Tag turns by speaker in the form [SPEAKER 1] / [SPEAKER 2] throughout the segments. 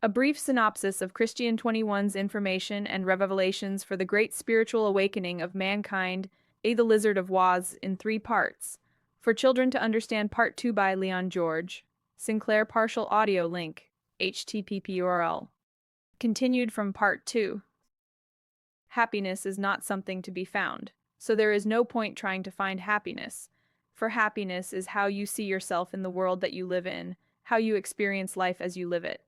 [SPEAKER 1] A brief synopsis of Christian 21's information and revelations for the great spiritual awakening of mankind, The Lizard of Woz, in 3 parts. For children to understand Part 2 by Leon-George Sinclair partial audio link, http URL. Continued from Part 2. Happiness is not something to be found, so there is no point trying to find happiness. For happiness is how you see yourself in the world that you live in, how you experience life as you live it.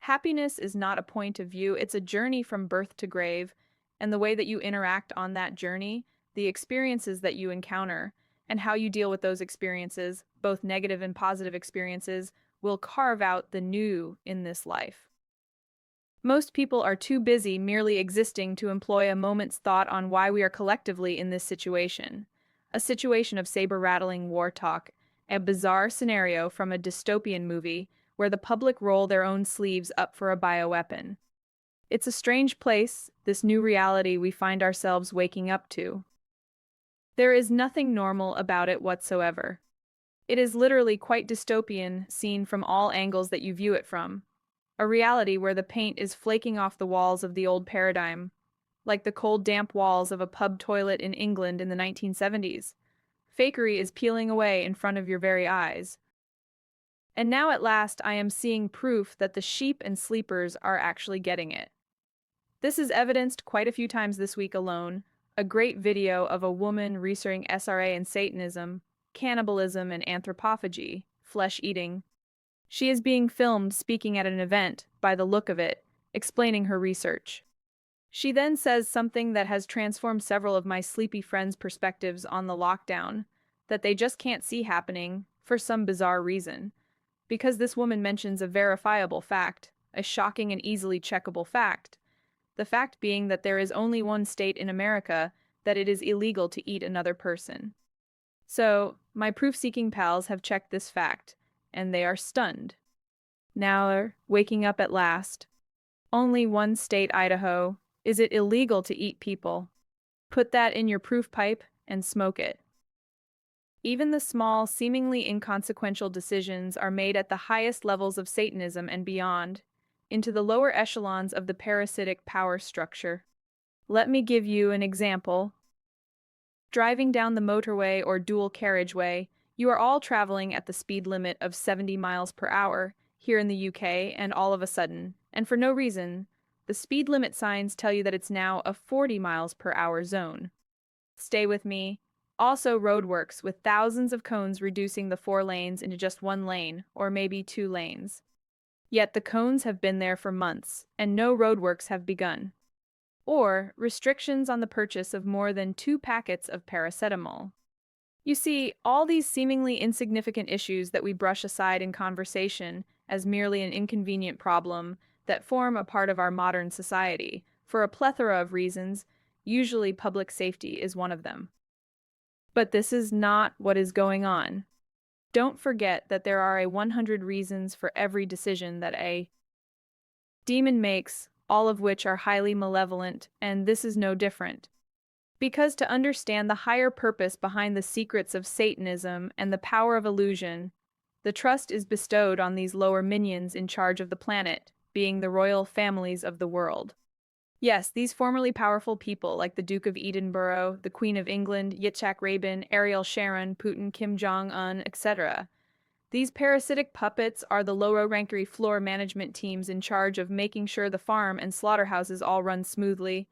[SPEAKER 1] Happiness is not a point of view, it's a journey from birth to grave, and the way that you interact on that journey, the experiences that you encounter, and how you deal with those experiences, both negative and positive experiences, will carve out the new in this life. Most people are too busy merely existing to employ a moment's thought on why we are collectively in this situation. A situation of saber-rattling war talk, a bizarre scenario from a dystopian movie where the public roll their own sleeves up for a bioweapon. It's a strange place, this new reality we find ourselves waking up to. There is nothing normal about it whatsoever. It is literally quite dystopian, seen from all angles that you view it from. A reality where the paint is flaking off the walls of the old paradigm, like the cold, damp walls of a pub toilet in England in the 1970s. Fakery is peeling away in front of your very eyes. And now at last I am seeing proof that the sheep and sleepers are actually getting it. This is evidenced quite a few times this week alone. A great video of a woman researching SRA and Satanism, cannibalism and anthropophagy, flesh eating. She is being filmed speaking at an event, by the look of it, explaining her research. She then says something that has transformed several of my sleepy friends' perspectives on the lockdown, that they just can't see happening, for some bizarre reason. Because this woman mentions a verifiable fact, a shocking and easily checkable fact. The fact being that there is only one state in America that it is illegal to eat another person. So, my proof-seeking pals have checked this fact, and they are stunned. Now they're waking up at last. Only one state, Idaho, is it illegal to eat people. Put that in your proof pipe and smoke it. Even the small, seemingly inconsequential decisions are made at the highest levels of Satanism and beyond, into the lower echelons of the parasitic power structure. Let me give you an example. Driving down the motorway or dual carriageway, you are all traveling at the speed limit of 70 miles per hour here in the UK, and all of a sudden, and for no reason, the speed limit signs tell you that it's now a 40 miles per hour zone. Stay with me. Also roadworks with thousands of cones reducing the 4 lanes into just 1 lane, or maybe 2 lanes. Yet the cones have been there for months, and no roadworks have begun. Or restrictions on the purchase of more than 2 packets of paracetamol. You see, all these seemingly insignificant issues that we brush aside in conversation as merely an inconvenient problem that form a part of our modern society, for a plethora of reasons, usually public safety is one of them. But this is not what is going on. Don't forget that there are 100 reasons for every decision that a demon makes, all of which are highly malevolent, and this is no different. Because to understand the higher purpose behind the secrets of Satanism and the power of illusion, the trust is bestowed on these lower minions in charge of the planet, being the royal families of the world. Yes, these formerly powerful people like the Duke of Edinburgh, the Queen of England, Yitzhak Rabin, Ariel Sharon, Putin, Kim Jong-un, etc. These parasitic puppets are the lower-rankery floor management teams in charge of making sure the farm and slaughterhouses all run smoothly,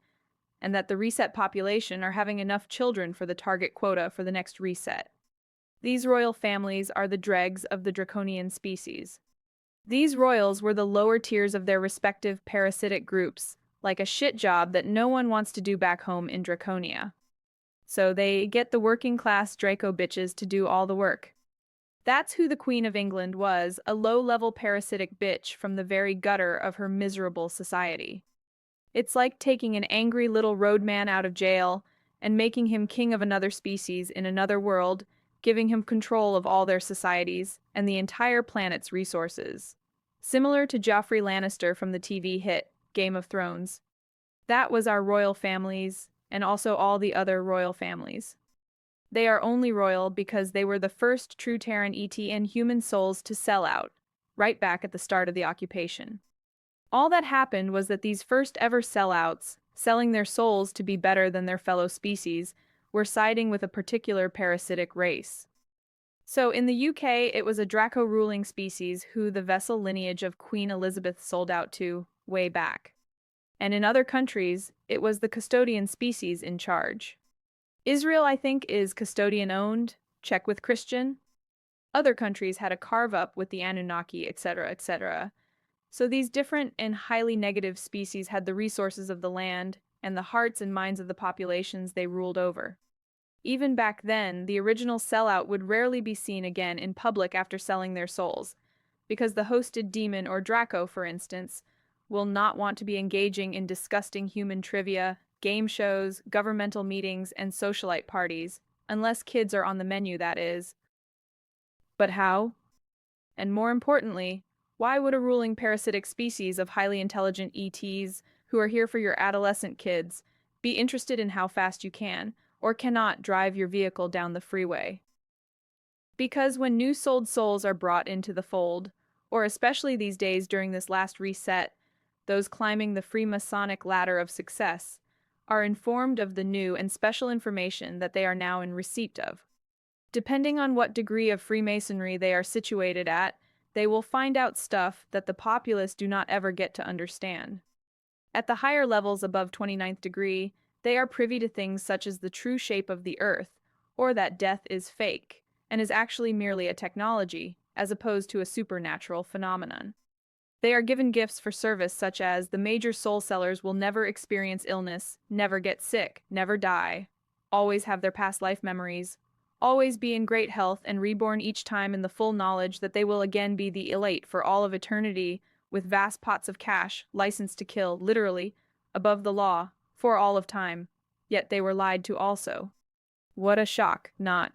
[SPEAKER 1] and that the reset population are having enough children for the target quota for the next reset. These royal families are the dregs of the draconian species. These royals were the lower tiers of their respective parasitic groups, like a shit job that no one wants to do back home in Draconia. So they get the working class Draco bitches to do all the work. That's who the Queen of England was, a low-level parasitic bitch from the very gutter of her miserable society. It's like taking an angry little roadman out of jail and making him king of another species in another world, giving him control of all their societies and the entire planet's resources. Similar to Joffrey Lannister from the TV hit Game of Thrones. That was our royal families, and also all the other royal families. They are only royal because they were the first true Terran ET and human souls to sell out, right back at the start of the occupation. All that happened was that these first ever sellouts, selling their souls to be better than their fellow species, were siding with a particular parasitic race. So in the UK, it was a Draco-ruling species who the vessel lineage of Queen Elizabeth sold out to way back. And in other countries, it was the custodian species in charge. Israel, I think, is custodian-owned, check with Christian. Other countries had a carve-up with the Anunnaki, etc., etc. So these different and highly negative species had the resources of the land and the hearts and minds of the populations they ruled over. Even back then, the original sellout would rarely be seen again in public after selling their souls, because the hosted demon or Draco, for instance, will not want to be engaging in disgusting human trivia, game shows, governmental meetings, and socialite parties, unless kids are on the menu, that is. But how? And more importantly, why would a ruling parasitic species of highly intelligent ETs, who are here for your adolescent kids, be interested in how fast you can, or cannot, drive your vehicle down the freeway? Because when new sold souls are brought into the fold, or especially these days during this last reset, those climbing the Freemasonic ladder of success are informed of the new and special information that they are now in receipt of. Depending on what degree of Freemasonry they are situated at, they will find out stuff that the populace do not ever get to understand. At the higher levels above 29th degree, they are privy to things such as the true shape of the earth, or that death is fake, and is actually merely a technology, as opposed to a supernatural phenomenon. They are given gifts for service such as the major soul sellers will never experience illness, never get sick, never die, always have their past life memories, always be in great health and reborn each time in the full knowledge that they will again be the elite for all of eternity, with vast pots of cash, licensed to kill, literally, above the law, for all of time. Yet they were lied to also. What a shock, not?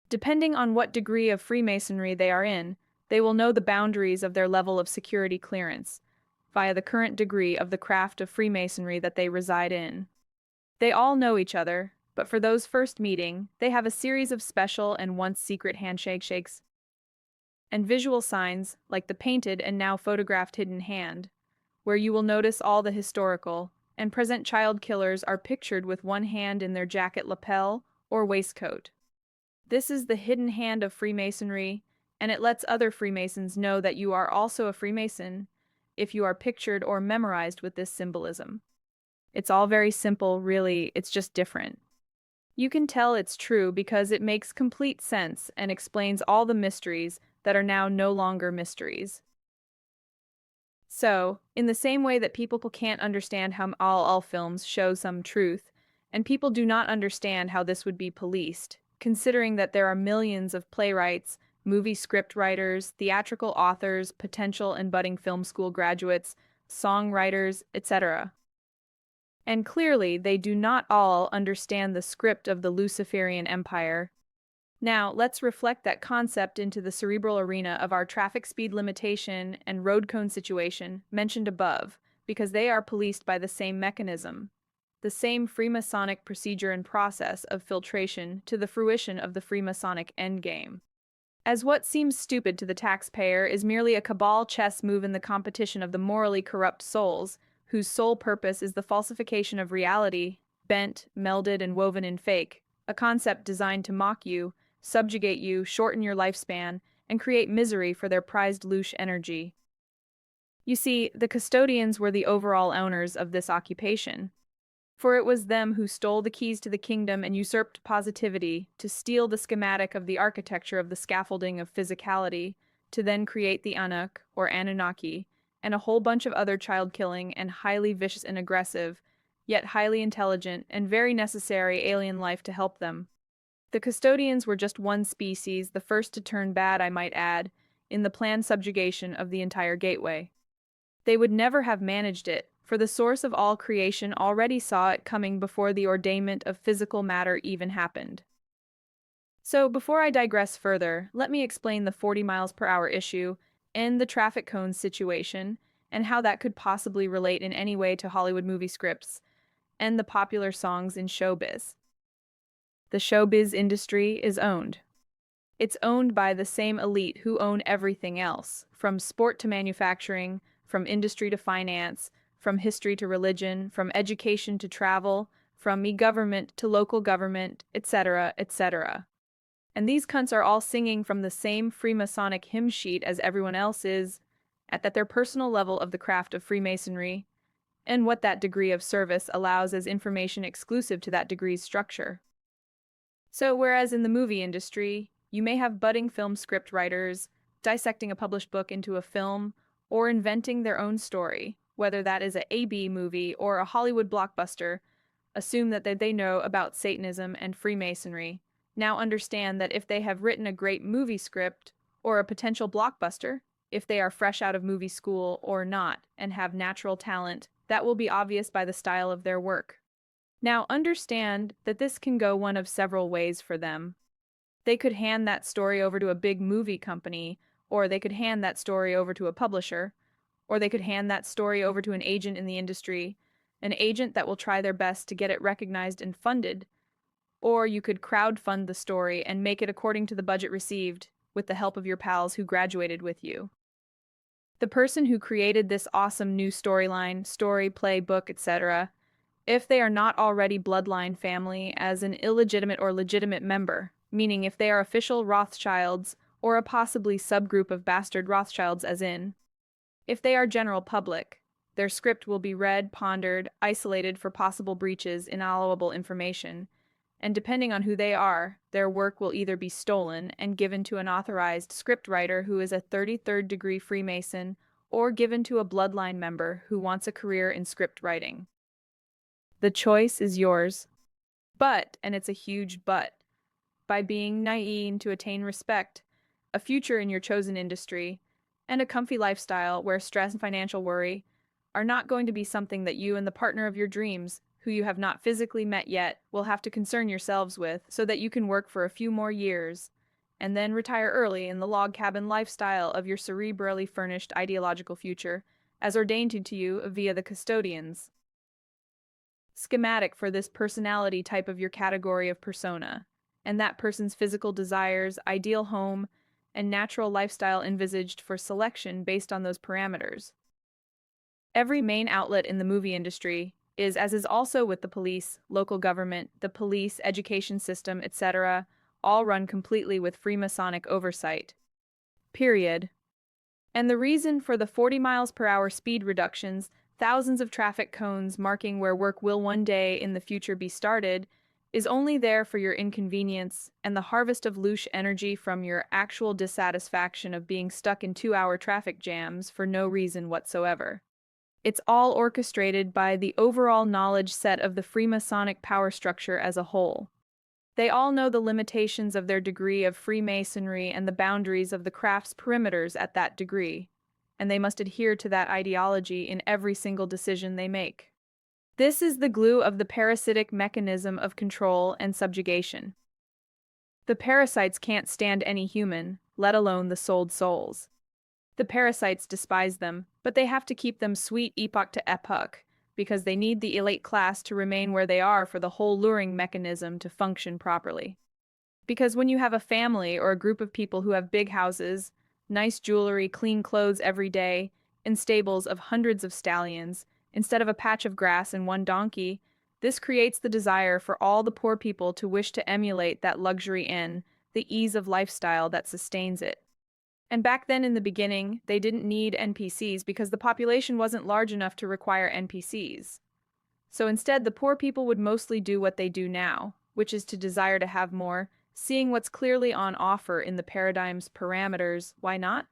[SPEAKER 1] Depending on what degree of Freemasonry they are in, they will know the boundaries of their level of security clearance, via the current degree of the craft of Freemasonry that they reside in. They all know each other, but for those first meeting, they have a series of special and once secret handshakes and visual signs, like the painted and now photographed hidden hand, where you will notice all the historical and present child killers are pictured with one hand in their jacket lapel or waistcoat. This is the hidden hand of Freemasonry, and it lets other Freemasons know that you are also a Freemason if you are pictured or memorized with this symbolism. It's all very simple, really, it's just different. You can tell it's true because it makes complete sense and explains all the mysteries that are now no longer mysteries. So, in the same way that people can't understand how all films show some truth, and people do not understand how this would be policed, considering that there are millions of playwrights, movie script writers, theatrical authors, potential and budding film school graduates, songwriters, etc. And clearly, they do not all understand the script of the Luciferian Empire. Now, let's reflect that concept into the cerebral arena of our traffic speed limitation and road cone situation mentioned above, because they are policed by the same mechanism, the same Freemasonic procedure and process of filtration to the fruition of the Freemasonic endgame. As what seems stupid to the taxpayer is merely a cabal chess move in the competition of the morally corrupt souls, whose sole purpose is the falsification of reality, bent, melded, and woven in fake, a concept designed to mock you, subjugate you, shorten your lifespan, and create misery for their prized louche energy. You see, the custodians were the overall owners of this occupation, for it was them who stole the keys to the kingdom and usurped positivity to steal the schematic of the architecture of the scaffolding of physicality, to then create the Anak, or Anunnaki, and a whole bunch of other child-killing and highly vicious and aggressive, yet highly intelligent and very necessary alien life to help them. The custodians were just one species, the first to turn bad, I might add, in the planned subjugation of the entire gateway. They would never have managed it, for the source of all creation already saw it coming before the ordainment of physical matter even happened. So, before I digress further, let me explain the 40 miles per hour issue and the traffic cones situation, and how that could possibly relate in any way to Hollywood movie scripts and the popular songs in showbiz. The showbiz industry is owned. It's owned by the same elite who own everything else, from sport to manufacturing, from industry to finance, from history to religion, from education to travel, from e-government to local government, etc., etc. And these cunts are all singing from the same Freemasonic hymn sheet as everyone else is, at their personal level of the craft of Freemasonry, and what that degree of service allows as information exclusive to that degree's structure. So, whereas in the movie industry, you may have budding film script writers dissecting a published book into a film or inventing their own story, whether that is a A-B movie or a Hollywood blockbuster, assume that they know about Satanism and Freemasonry. Now understand that if they have written a great movie script or a potential blockbuster, if they are fresh out of movie school or not and have natural talent, that will be obvious by the style of their work. Now understand that this can go one of several ways for them. They could hand that story over to a big movie company, or they could hand that story over to a publisher, or they could hand that story over to an agent in the industry, an agent that will try their best to get it recognized and funded, or you could crowdfund the story and make it according to the budget received with the help of your pals who graduated with you. The person who created this awesome new storyline, story, play, book, etc., if they are not already bloodline family as an illegitimate or legitimate member, meaning if they are official Rothschilds or a possibly subgroup of bastard Rothschilds as in, if they are general public, their script will be read, pondered, isolated for possible breaches in allowable information, and depending on who they are, their work will either be stolen and given to an authorized script writer who is a 33rd degree Freemason, or given to a bloodline member who wants a career in script writing. The choice is yours. But, and it's a huge but, by being naive to attain respect, a future in your chosen industry, and a comfy lifestyle where stress and financial worry are not going to be something that you and the partner of your dreams, who you have not physically met yet, will have to concern yourselves with so that you can work for a few more years, and then retire early in the log cabin lifestyle of your cerebrally furnished ideological future, as ordained to you via the custodians. Schematic for this personality type of your category of persona, and that person's physical desires, ideal home, and natural lifestyle envisaged for selection based on those parameters. Every main outlet in the movie industry is, as is also with the police, local government, the police, education system, etc., all run completely with Freemasonic oversight. Period. And the reason for the 40 miles per hour speed reductions, thousands of traffic cones marking where work will one day in the future be started, is only there for your inconvenience and the harvest of louche energy from your actual dissatisfaction of being stuck in 2-hour traffic jams for no reason whatsoever. It's all orchestrated by the overall knowledge set of the Freemasonic power structure as a whole. They all know the limitations of their degree of Freemasonry and the boundaries of the craft's perimeters at that degree, and they must adhere to that ideology in every single decision they make. This is the glue of the parasitic mechanism of control and subjugation. The parasites can't stand any human, let alone the sold souls. The parasites despise them, but they have to keep them sweet epoch to epoch, because they need the elite class to remain where they are for the whole luring mechanism to function properly. Because when you have a family or a group of people who have big houses, nice jewelry, clean clothes every day, and stables of hundreds of stallions, instead of a patch of grass and one donkey, this creates the desire for all the poor people to wish to emulate that luxury in the ease of lifestyle that sustains it. And back then in the beginning, they didn't need NPCs because the population wasn't large enough to require NPCs. So instead, the poor people would mostly do what they do now, which is to desire to have more, seeing what's clearly on offer in the paradigm's parameters, why not?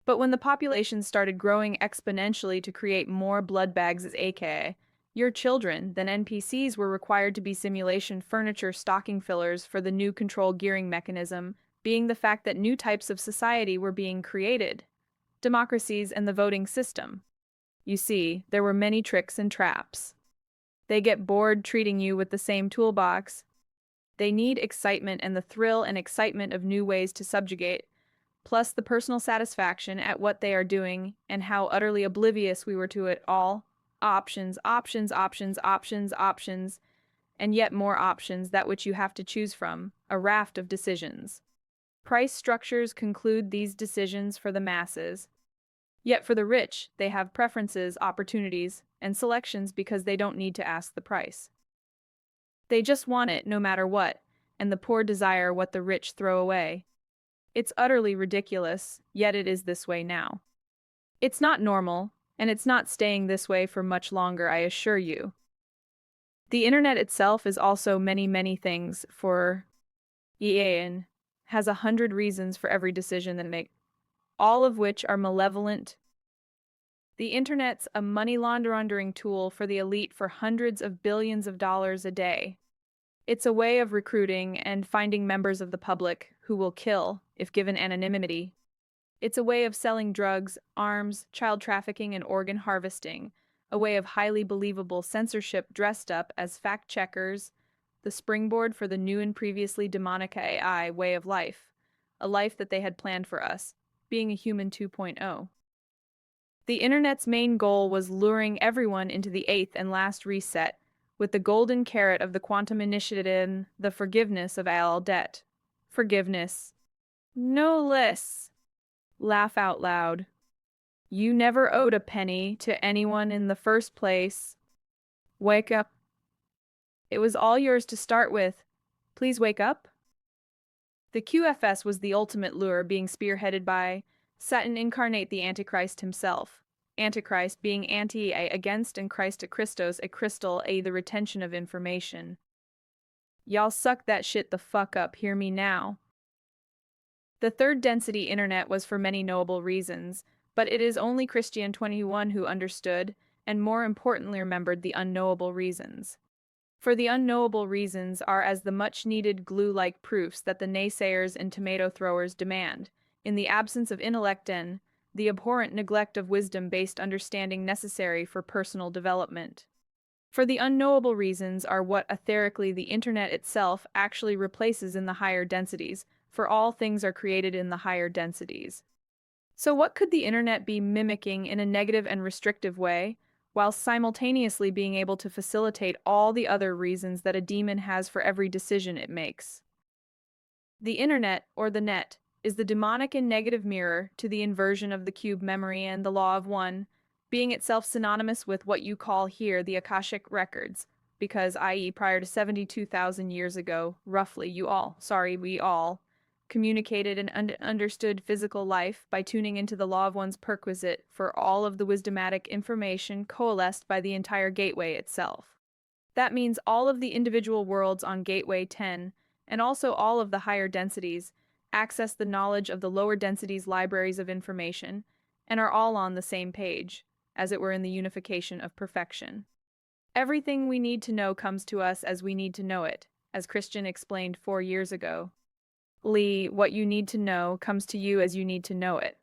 [SPEAKER 1] But when the population started growing exponentially to create more blood bags as aka your children, then NPCs were required to be simulation furniture stocking fillers for the new control gearing mechanism, being the fact that new types of society were being created, democracies and the voting system. You see, there were many tricks and traps. They get bored treating you with the same toolbox. They need excitement and the thrill and excitement of new ways to subjugate, plus the personal satisfaction at what they are doing and how utterly oblivious we were to it all. Options, options, options, options, options, and yet more options, that which you have to choose from, a raft of decisions. Price structures conclude these decisions for the masses. Yet for the rich, they have preferences, opportunities, and selections because they don't need to ask the price. They just want it no matter what, and the poor desire what the rich throw away. It's utterly ridiculous, yet it is this way now. It's not normal, and it's not staying this way for much longer, I assure you. The internet itself is also many, many things for EAN, has 100 reasons for every decision that make, all of which are malevolent. The internet's a money laundering tool for the elite for hundreds of billions of dollars a day. It's a way of recruiting and finding members of the public who will kill if given anonymity. It's a way of selling drugs, arms, child trafficking, and organ harvesting, a way of highly believable censorship dressed up as fact checkers, the springboard for the new and previously demonic AI way of life, a life that they had planned for us, being a human 2.0. The internet's main goal was luring everyone into the eighth and last reset, with the golden carrot of the quantum initiative, the forgiveness of all debt. Forgiveness. No less. Laugh out loud. You never owed a penny to anyone in the first place. Wake up. It was all yours to start with. Please wake up. The QFS was the ultimate lure, being spearheaded by Satan incarnate, the Antichrist himself. Antichrist being anti-a against and Christ a Christos a crystal a the retention of information. Y'all suck that shit the fuck up, hear me now. The third density internet was for many knowable reasons, but it is only Christian 21 who understood, and more importantly remembered the unknowable reasons. For the unknowable reasons are as the much-needed glue-like proofs that the naysayers and tomato throwers demand, in the absence of intellect and the abhorrent neglect of wisdom-based understanding necessary for personal development. For the unknowable reasons are what etherically the internet itself actually replaces in the higher densities, for all things are created in the higher densities. So what could the internet be mimicking in a negative and restrictive way, while simultaneously being able to facilitate all the other reasons that a demon has for every decision it makes? The internet, or the net, is the demonic and negative mirror to the inversion of the cube memory and the law of one, being itself synonymous with what you call here the Akashic records, because i.e. prior to 72,000 years ago, roughly, we all, communicated and understood physical life by tuning into the law of one's perquisite for all of the wisdomatic information coalesced by the entire gateway itself. That means all of the individual worlds on Gateway 10, and also all of the higher densities, access the knowledge of the lower densities libraries of information, and are all on the same page, as it were in the unification of perfection. Everything we need to know comes to us as we need to know it, as Christian explained 4 years ago. Lee, what you need to know comes to you as you need to know it.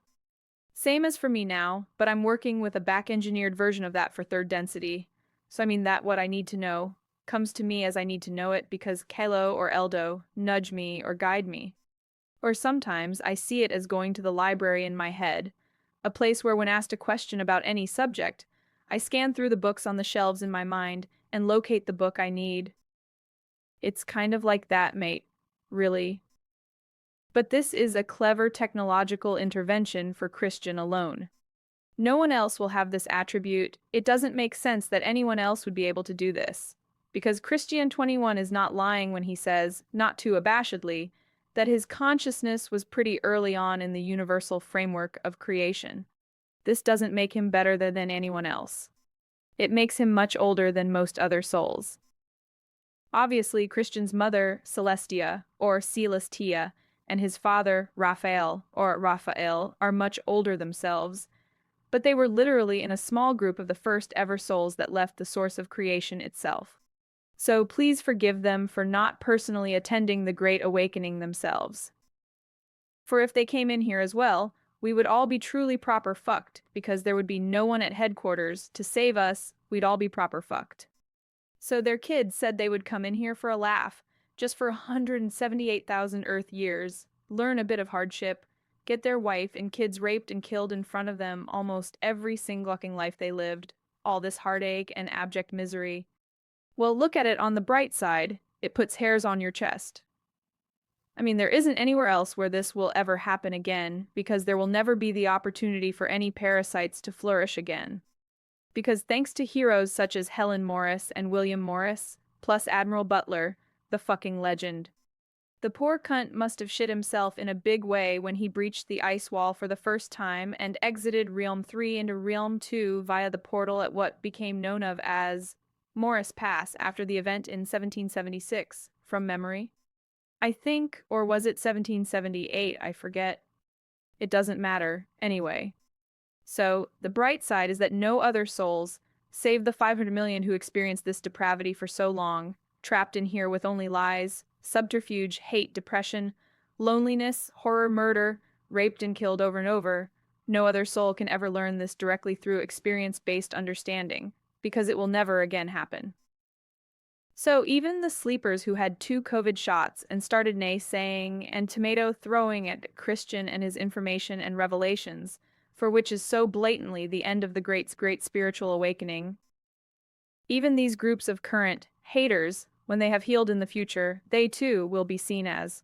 [SPEAKER 1] Same as for me now, but I'm working with a back-engineered version of that for third density. So I mean that what I need to know comes to me as I need to know it because Kelo or Eldo nudge me or guide me. Or sometimes I see it as going to the library in my head, a place where when asked a question about any subject, I scan through the books on the shelves in my mind and locate the book I need. It's kind of like that, mate. Really. But this is a clever technological intervention for Christian alone. No one else will have this attribute. It doesn't make sense that anyone else would be able to do this. Because Christian 21 is not lying when he says, not too abashedly, that his consciousness was pretty early on in the universal framework of creation. This doesn't make him better than anyone else. It makes him much older than most other souls. Obviously, Christian's mother, Celestia, or Celestia, and his father, Raphael, or Raphael, are much older themselves, but they were literally in a small group of the first ever souls that left the source of creation itself. So please forgive them for not personally attending the Great Awakening themselves. For if they came in here as well, we would all be truly proper fucked, because there would be no one at headquarters to save us, we'd all be proper fucked. So their kids said they would come in here for a laugh, just for 178,000 Earth years, learn a bit of hardship, get their wife and kids raped and killed in front of them almost every single fucking life they lived, all this heartache and abject misery. Well, look at it on the bright side, it puts hairs on your chest. I mean, there isn't anywhere else where this will ever happen again, because there will never be the opportunity for any parasites to flourish again. Because thanks to heroes such as Helen Morris and William Morris, plus Admiral Butler, the fucking legend. The poor cunt must have shit himself in a big way when he breached the ice wall for the first time and exited Realm 3 into Realm 2 via the portal at what became known of as Morris Pass after the event in 1776, from memory. I think, or was it 1778? I forget. It doesn't matter, anyway. So, the bright side is that no other souls, save the 500 million who experienced this depravity for so long, trapped in here with only lies, subterfuge, hate, depression, loneliness, horror, murder, raped and killed over and over, no other soul can ever learn this directly through experience-based understanding, because it will never again happen. So even the sleepers who had 2 COVID shots and started naysaying and tomato throwing at Christian and his information and revelations, for which is so blatantly the end of the great spiritual awakening, even these groups of current haters, when they have healed in the future, they too will be seen as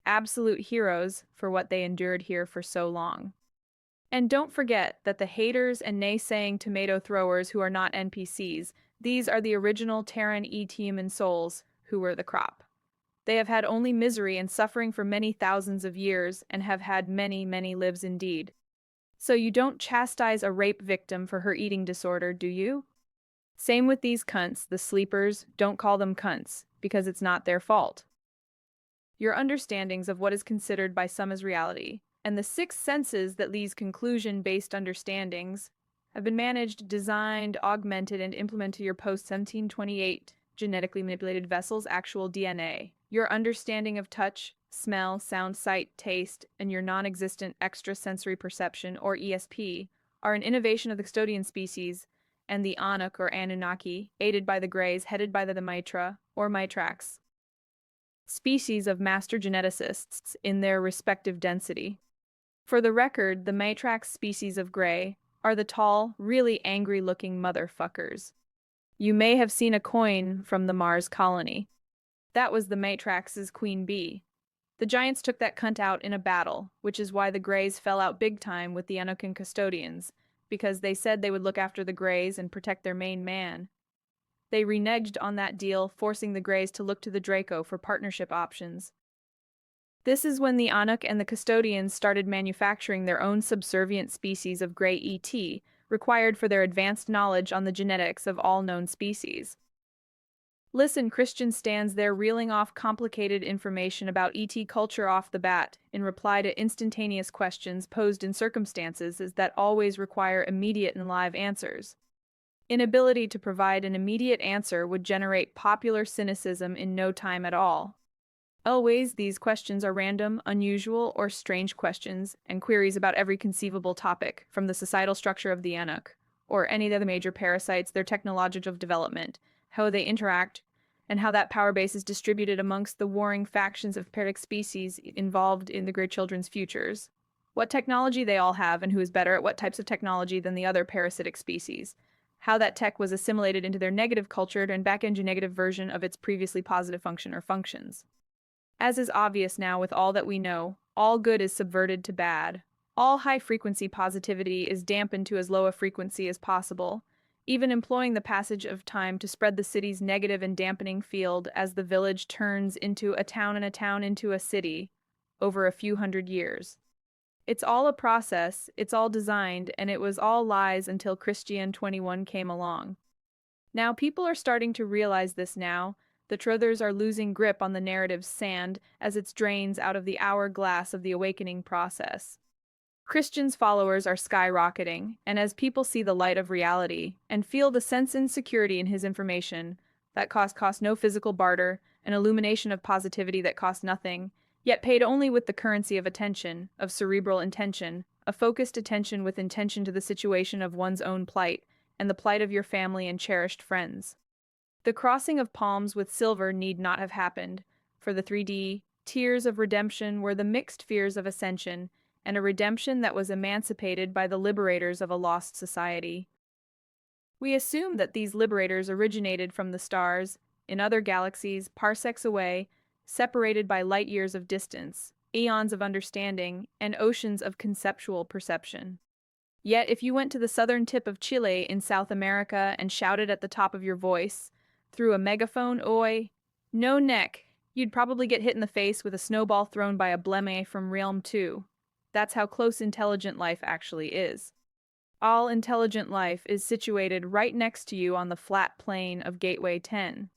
[SPEAKER 1] absolute heroes for what they endured here for so long. And don't forget that the haters and naysaying tomato throwers who are not NPCs, these are the original Terran human souls who were the crop. They have had only misery and suffering for many thousands of years and have had many, many lives indeed. So you don't chastise a rape victim for her eating disorder, do you? Same with these cunts, the sleepers, don't call them cunts, because it's not their fault. Your understandings of what is considered by some as reality, and the 6 senses that these conclusion-based understandings have been managed, designed, augmented, and implemented to your post-1728 genetically manipulated vessel's actual DNA. Your understanding of touch, smell, sound, sight, taste, and your non-existent extrasensory perception, or ESP, are an innovation of the custodian species and the Anunnaki or Anunnaki, aided by the Greys, headed by the Mitra, or Mitrax, species of master geneticists in their respective density. For the record, the Mitrax species of Grey are the tall, really angry-looking motherfuckers. You may have seen a coin from the Mars colony. That was the Mitrax's queen bee. The Giants took that cunt out in a battle, which is why the Greys fell out big time with the Anunnaki custodians, because they said they would look after the Greys and protect their main man. They reneged on that deal, forcing the Greys to look to the Draco for partnership options. This is when the Anunnaki and the custodians started manufacturing their own subservient species of Grey ET, required for their advanced knowledge on the genetics of all known species. Listen, Christian stands there reeling off complicated information about ET culture off the bat in reply to instantaneous questions posed in circumstances that always require immediate and live answers. Inability to provide an immediate answer would generate popular cynicism in no time at all. Always, these questions are random, unusual, or strange questions and queries about every conceivable topic, from the societal structure of the Anunnaki, or any other major parasites, their technological development, how they interact, and how that power base is distributed amongst the warring factions of parasitic species involved in the great children's futures. What technology they all have and who is better at what types of technology than the other parasitic species. How that tech was assimilated into their negative cultured and back-end negative version of its previously positive function or functions. As is obvious now with all that we know, all good is subverted to bad. All high-frequency positivity is dampened to as low a frequency as possible, even employing the passage of time to spread the city's negative and dampening field as the village turns into a town and a town into a city over a few hundred years. It's all a process, it's all designed, and it was all lies until Christian 21 came along. Now people are starting to realize this now. The truthers are losing grip on the narrative's sand as it drains out of the hourglass of the awakening process. Christian's followers are skyrocketing, and as people see the light of reality and feel the sense and security in his information, that cost no physical barter, an illumination of positivity that cost nothing, yet paid only with the currency of attention, of cerebral intention, a focused attention with intention to the situation of one's own plight, and the plight of your family and cherished friends. The crossing of palms with silver need not have happened, for the 3D tears of redemption were the mixed fears of ascension, and a redemption that was emancipated by the liberators of a lost society. We assume that these liberators originated from the stars, in other galaxies, parsecs away, separated by light years of distance, eons of understanding, and oceans of conceptual perception. Yet, if you went to the southern tip of Chile in South America and shouted at the top of your voice, through a megaphone, oi, no neck, you'd probably get hit in the face with a snowball thrown by a bleme from Realm 2. That's how close intelligent life actually is. All intelligent life is situated right next to you on the flat plane of Gateway 10.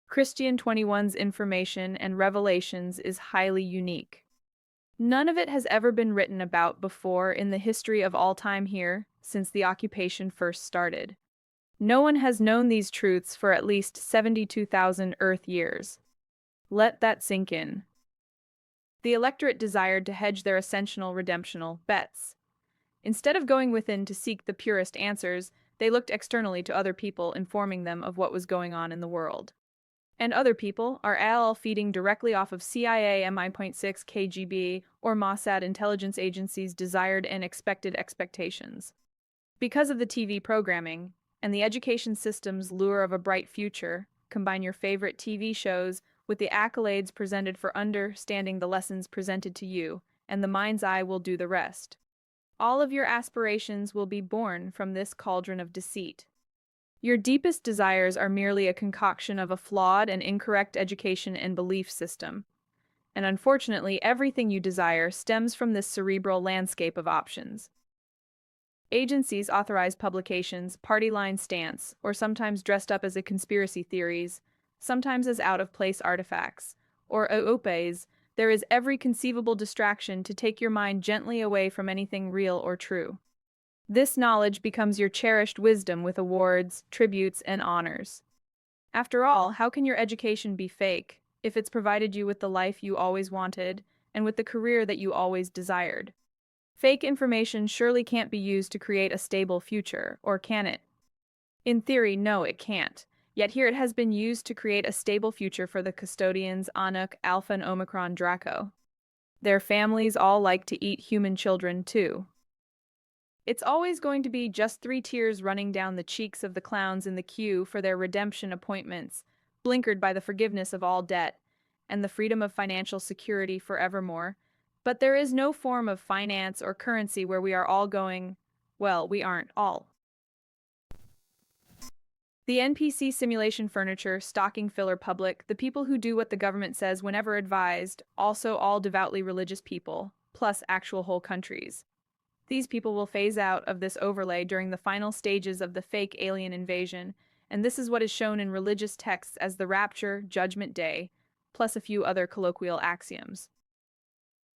[SPEAKER 1] Christian 21's information and revelations is highly unique. None of it has ever been written about before in the history of all time here, since the occupation first started. No one has known these truths for at least 72,000 Earth years. Let that sink in. The electorate desired to hedge their ascensional redemptional bets. Instead of going within to seek the purest answers, they looked externally to other people informing them of what was going on in the world. And other people are all feeding directly off of CIA, MI.6, KGB, or Mossad intelligence agencies' desired and expected expectations. Because of the TV programming and the education system's lure of a bright future, combine your favorite TV shows with the accolades presented for understanding the lessons presented to you, and the mind's eye will do the rest. All of your aspirations will be born from this cauldron of deceit. Your deepest desires are merely a concoction of a flawed and incorrect education and belief system. And unfortunately, everything you desire stems from this cerebral landscape of options. Agencies authorize publications, party line stance, or sometimes dressed up as a conspiracy theories, sometimes as out-of-place artifacts, or OOPs. There is every conceivable distraction to take your mind gently away from anything real or true. This knowledge becomes your cherished wisdom with awards, tributes, and honors. After all, how can your education be fake if it's provided you with the life you always wanted and with the career that you always desired? Fake information surely can't be used to create a stable future, or can it? In theory, no, it can't. Yet here it has been used to create a stable future for the custodians Anuc, Alpha, and Omicron Draco. Their families all like to eat human children, too. It's always going to be just 3 tears running down the cheeks of the clowns in the queue for their redemption appointments, blinkered by the forgiveness of all debt, and the freedom of financial security forevermore. But there is no form of finance or currency where we are all going, well, we aren't all. The NPC simulation furniture, stocking filler public, the people who do what the government says whenever advised, also all devoutly religious people, plus actual whole countries. These people will phase out of this overlay during the final stages of the fake alien invasion, and this is what is shown in religious texts as the Rapture, Judgment Day, plus a few other colloquial axioms.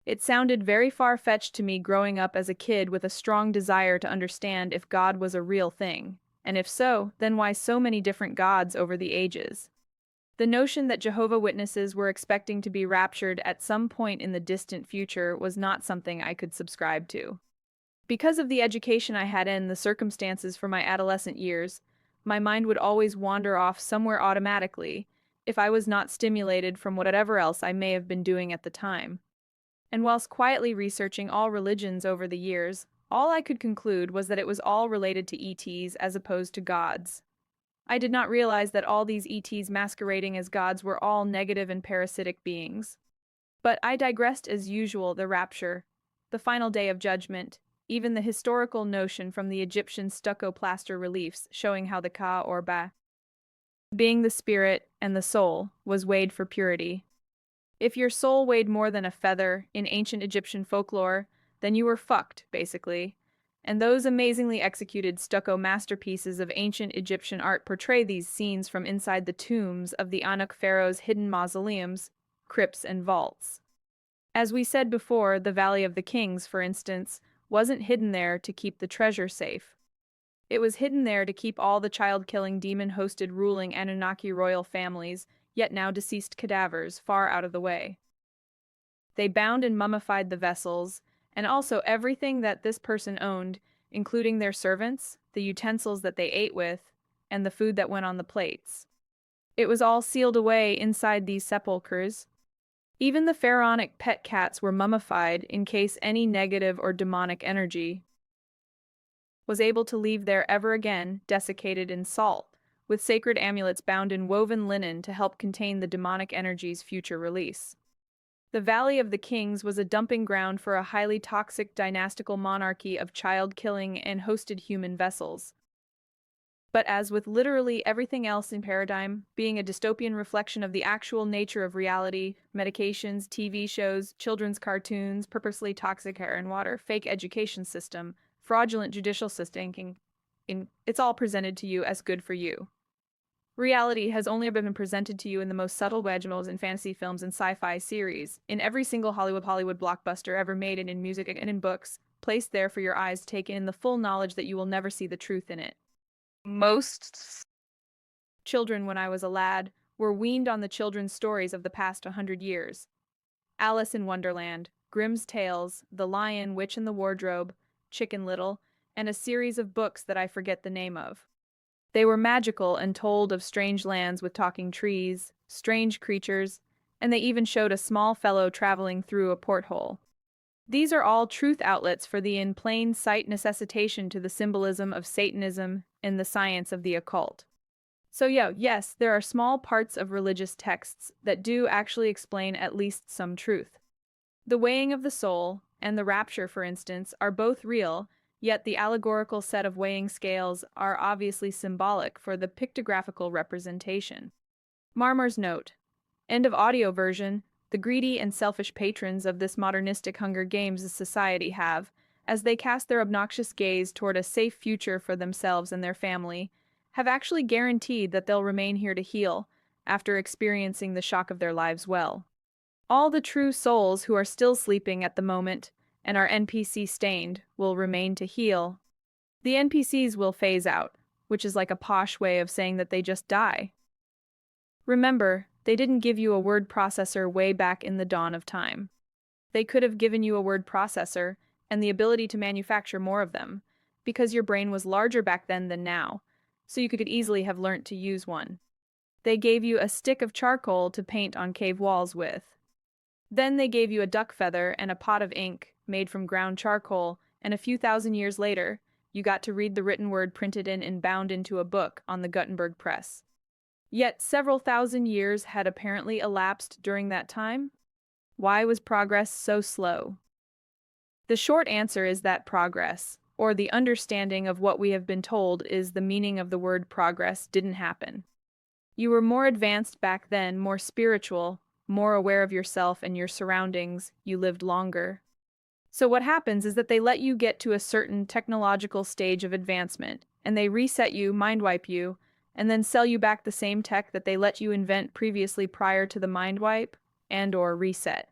[SPEAKER 1] It sounded very far-fetched to me growing up as a kid with a strong desire to understand if God was a real thing, and if so, then why so many different gods over the ages? The notion that Jehovah's Witnesses were expecting to be raptured at some point in the distant future was not something I could subscribe to. Because of the education I had and the circumstances for my adolescent years, my mind would always wander off somewhere automatically if I was not stimulated from whatever else I may have been doing at the time. And whilst quietly researching all religions over the years, all I could conclude was that it was all related to ETs as opposed to gods. I did not realize that all these ETs masquerading as gods were all negative and parasitic beings. But I digressed as usual. The rapture, the final day of judgment, even the historical notion from the Egyptian stucco plaster reliefs showing how the Ka or Ba, being the spirit and the soul, was weighed for purity. If your soul weighed more than a feather in ancient Egyptian folklore, then you were fucked, basically. And those amazingly executed stucco masterpieces of ancient Egyptian art portray these scenes from inside the tombs of the Anuc pharaohs' hidden mausoleums, crypts, and vaults. As we said before, the Valley of the Kings, for instance, wasn't hidden there to keep the treasure safe. It was hidden there to keep all the child-killing demon-hosted ruling Anunnaki royal families, yet now deceased cadavers, far out of the way. They bound and mummified the vessels, and also everything that this person owned, including their servants, the utensils that they ate with, and the food that went on the plates. It was all sealed away inside these sepulchres. Even the pharaonic pet cats were mummified in case any negative or demonic energy was able to leave there ever again, desiccated in salt, with sacred amulets bound in woven linen to help contain the demonic energy's future release. The Valley of the Kings was a dumping ground for a highly toxic dynastical monarchy of child-killing and hosted human vessels. But as with literally everything else in Paradigm, being a dystopian reflection of the actual nature of reality, medications, TV shows, children's cartoons, purposely toxic air and water, fake education system, fraudulent judicial system, it's all presented to you as good for you. Reality has only been presented to you in the most subtle wedges in fantasy films and sci-fi series, in every single Hollywood blockbuster ever made and in music and in books, placed there for your eyes to take in the full knowledge that you will never see the truth in it. Most children, when I was a lad, were weaned on the children's stories of the past 100 years. Alice in Wonderland, Grimm's Tales, The Lion, Witch and the Wardrobe, Chicken Little, and a series of books that I forget the name of. They were magical and told of strange lands with talking trees, strange creatures, and they even showed a small fellow traveling through a porthole. These are all truth outlets for the in plain sight necessitation to the symbolism of Satanism and the science of the occult. So yes, there are small parts of religious texts that do actually explain at least some truth. The weighing of the soul and the rapture, for instance, are both real, yet the allegorical set of weighing scales are obviously symbolic for the pictographical representation. Marmar's note. End of audio version. The greedy and selfish patrons of this modernistic Hunger Games society have, as they cast their obnoxious gaze toward a safe future for themselves and their family, have actually guaranteed that they'll remain here to heal, after experiencing the shock of their lives well. All the true souls who are still sleeping at the moment, and are NPC stained, will remain to heal. The NPCs will phase out, which is like a posh way of saying that they just die. Remember, they didn't give you a word processor way back in the dawn of time. They could have given you a word processor and the ability to manufacture more of them, because your brain was larger back then than now, so you could easily have learnt to use one. They gave you a stick of charcoal to paint on cave walls with. Then they gave you a duck feather and a pot of ink made from ground charcoal, and a few thousand years later, you got to read the written word printed in and bound into a book on the Gutenberg press. Yet several thousand years had apparently elapsed during that time. Why was progress so slow? The short answer is that progress, or the understanding of what we have been told is the meaning of the word progress, didn't happen. You were more advanced back then, more spiritual, more aware of yourself and your surroundings, you lived longer. So what happens is that they let you get to a certain technological stage of advancement, and they reset you, mind wipe you, and then sell you back the same tech that they let you invent previously prior to the mind wipe and/or reset.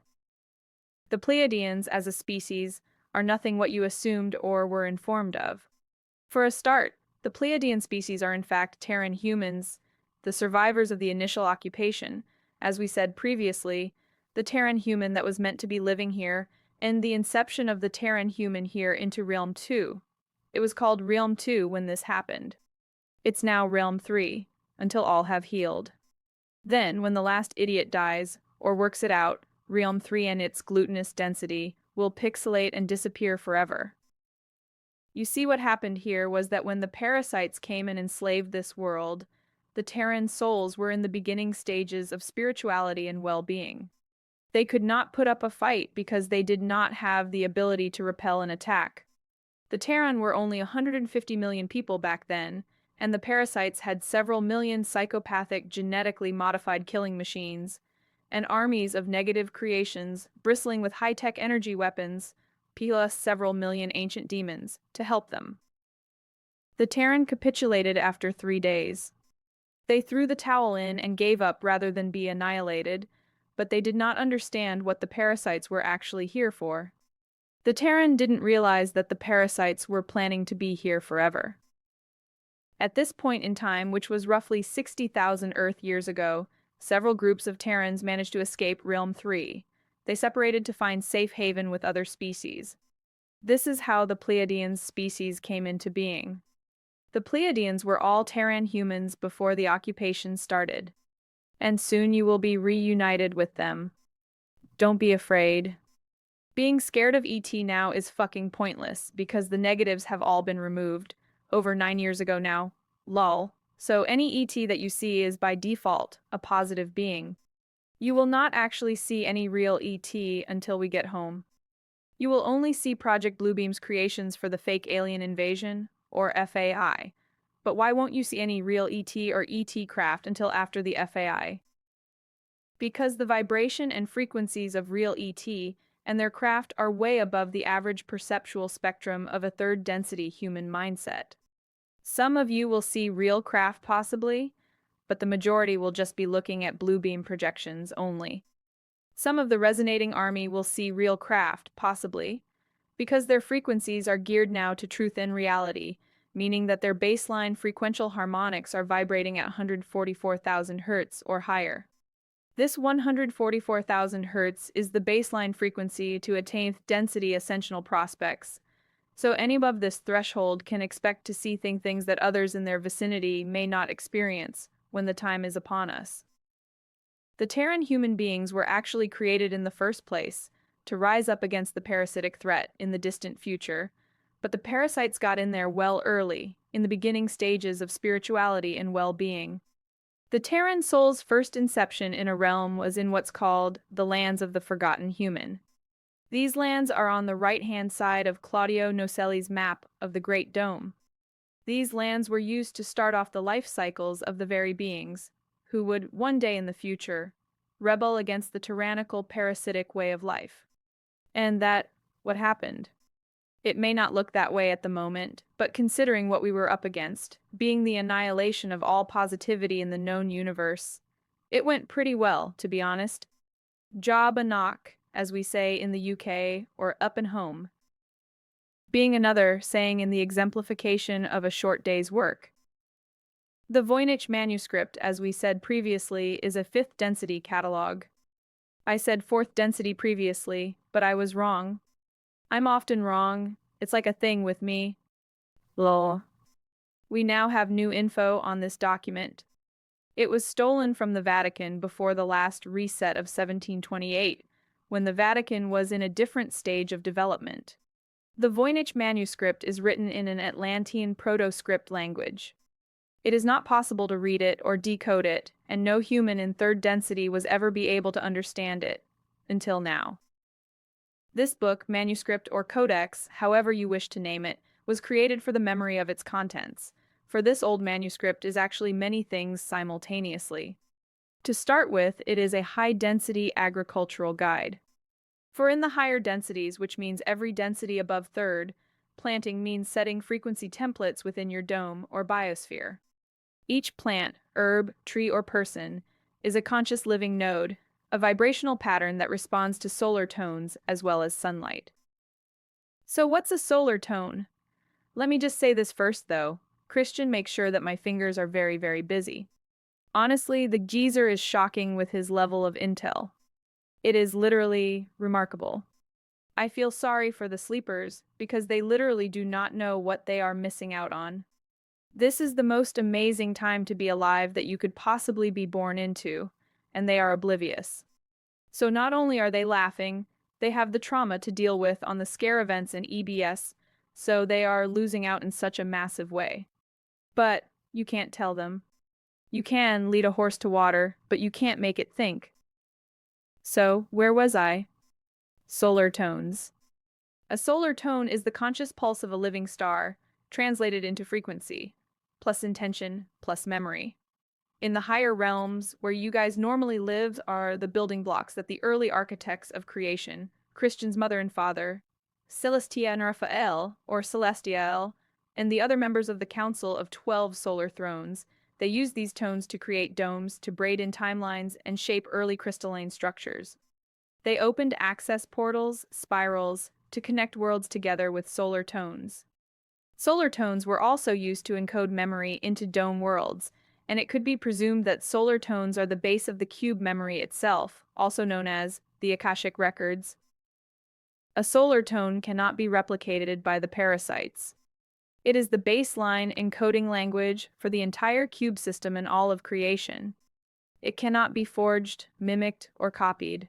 [SPEAKER 1] The Pleiadians, as a species, are nothing what you assumed or were informed of. For a start, the Pleiadian species are in fact Terran humans, the survivors of the initial occupation, as we said previously, the Terran human that was meant to be living here, and the inception of the Terran human here into Realm 2. It was called Realm 2 when this happened. It's now Realm 3, until all have healed. Then, when the last idiot dies, or works it out, Realm 3 and its glutinous density will pixelate and disappear forever. You see, what happened here was that when the parasites came and enslaved this world, the Terran souls were in the beginning stages of spirituality and well-being. They could not put up a fight because they did not have the ability to repel an attack. The Terran were only 150 million people back then, and the parasites had several million psychopathic, genetically modified killing machines, and armies of negative creations bristling with high-tech energy weapons, plus several million ancient demons, to help them. The Terran capitulated after 3 days. They threw the towel in and gave up rather than be annihilated, but they did not understand what the parasites were actually here for. The Terran didn't realize that the parasites were planning to be here forever. At this point in time, which was roughly 60,000 Earth years ago, several groups of Terrans managed to escape Realm 3. They separated to find safe haven with other species. This is how the Pleiadian species came into being. The Pleiadians were all Terran humans before the occupation started. And soon you will be reunited with them. Don't be afraid. Being scared of ET now is fucking pointless because the negatives have all been removed. Over 9 years ago now. Lol. So any ET that you see is by default a positive being. You will not actually see any real ET until we get home. You will only see Project Bluebeam's creations for the fake alien invasion, or FAI. But why won't you see any real ET or ET craft until after the FAI? Because the vibration and frequencies of real ET and their craft are way above the average perceptual spectrum of a third-density human mindset. Some of you will see real craft possibly, but the majority will just be looking at blue beam projections only. Some of the resonating army will see real craft possibly, because their frequencies are geared now to truth and reality, meaning that their baseline frequential harmonics are vibrating at 144,000 Hz or higher. This 144,000 Hz is the baseline frequency to attain density ascensional prospects. So any above this threshold can expect to see things that others in their vicinity may not experience when the time is upon us. The Terran human beings were actually created in the first place to rise up against the parasitic threat in the distant future, but the parasites got in there well early, in the beginning stages of spirituality and well-being. The Terran soul's first inception in a realm was in what's called the lands of the forgotten human. These lands are on the right-hand side of Claudio Nocelli's map of the Great Dome. These lands were used to start off the life cycles of the very beings, who would, one day in the future, rebel against the tyrannical parasitic way of life. And what happened? It may not look that way at the moment, but considering what we were up against, being the annihilation of all positivity in the known universe, it went pretty well, to be honest. Job a knock, as we say in the UK, or up and home. Being another saying in the exemplification of a short day's work. The Voynich manuscript, as we said previously, is a fifth density catalog. I said fourth density previously, but I was wrong. I'm often wrong. It's like a thing with me. Lol. We now have new info on this document. It was stolen from the Vatican before the last reset of 1728, when the Vatican was in a different stage of development. The Voynich manuscript is written in an Atlantean proto-script language. It is not possible to read it or decode it, and no human in third density was ever be able to understand it, until now. This book, manuscript, or codex, however you wish to name it, was created for the memory of its contents, for this old manuscript is actually many things simultaneously. To start with, it is a high-density agricultural guide. For in the higher densities, which means every density above third, planting means setting frequency templates within your dome or biosphere. Each plant, herb, tree, or person is a conscious living node, a vibrational pattern that responds to solar tones as well as sunlight. So what's a solar tone? Let me just say this first though. Christian makes sure that my fingers are very, very busy. Honestly, the geezer is shocking with his level of intel. It is literally remarkable. I feel sorry for the sleepers because they literally do not know what they are missing out on. This is the most amazing time to be alive that you could possibly be born into, and they are oblivious. So not only are they laughing, they have the trauma to deal with on the scare events in EBS, so they are losing out in such a massive way. But you can't tell them. You can lead a horse to water, but you can't make it think. So, where was I? Solar tones. A solar tone is the conscious pulse of a living star, translated into frequency, plus intention, plus memory. In the higher realms, where you guys normally live, are the building blocks that the early architects of creation, Christian's mother and father, Celestia and Raphael, or Celestial, and the other members of the Council of 12 Solar Thrones, they used these tones to create domes, to braid in timelines, and shape early crystalline structures. They opened access portals, spirals, to connect worlds together with solar tones. Solar tones were also used to encode memory into dome worlds, and it could be presumed that solar tones are the base of the cube memory itself, also known as the Akashic Records. A solar tone cannot be replicated by the parasites. It is the baseline encoding language for the entire cube system and all of creation. It cannot be forged, mimicked, or copied.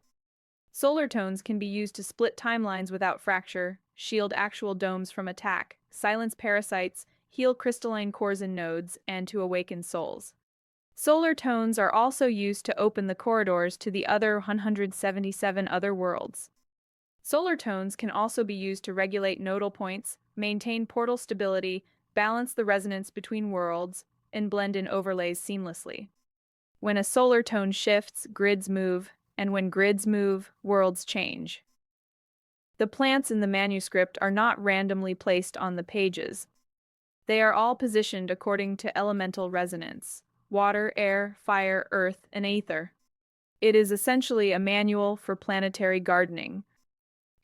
[SPEAKER 1] Solar tones can be used to split timelines without fracture, shield actual domes from attack, silence parasites, heal crystalline cores and nodes, and to awaken souls. Solar tones are also used to open the corridors to the other 177 other worlds. Solar tones can also be used to regulate nodal points, maintain portal stability, balance the resonance between worlds, and blend in overlays seamlessly. When a solar tone shifts, grids move, and when grids move, worlds change. The plants in the manuscript are not randomly placed on the pages. They are all positioned according to elemental resonance: water, air, fire, earth, and ether. It is essentially a manual for planetary gardening.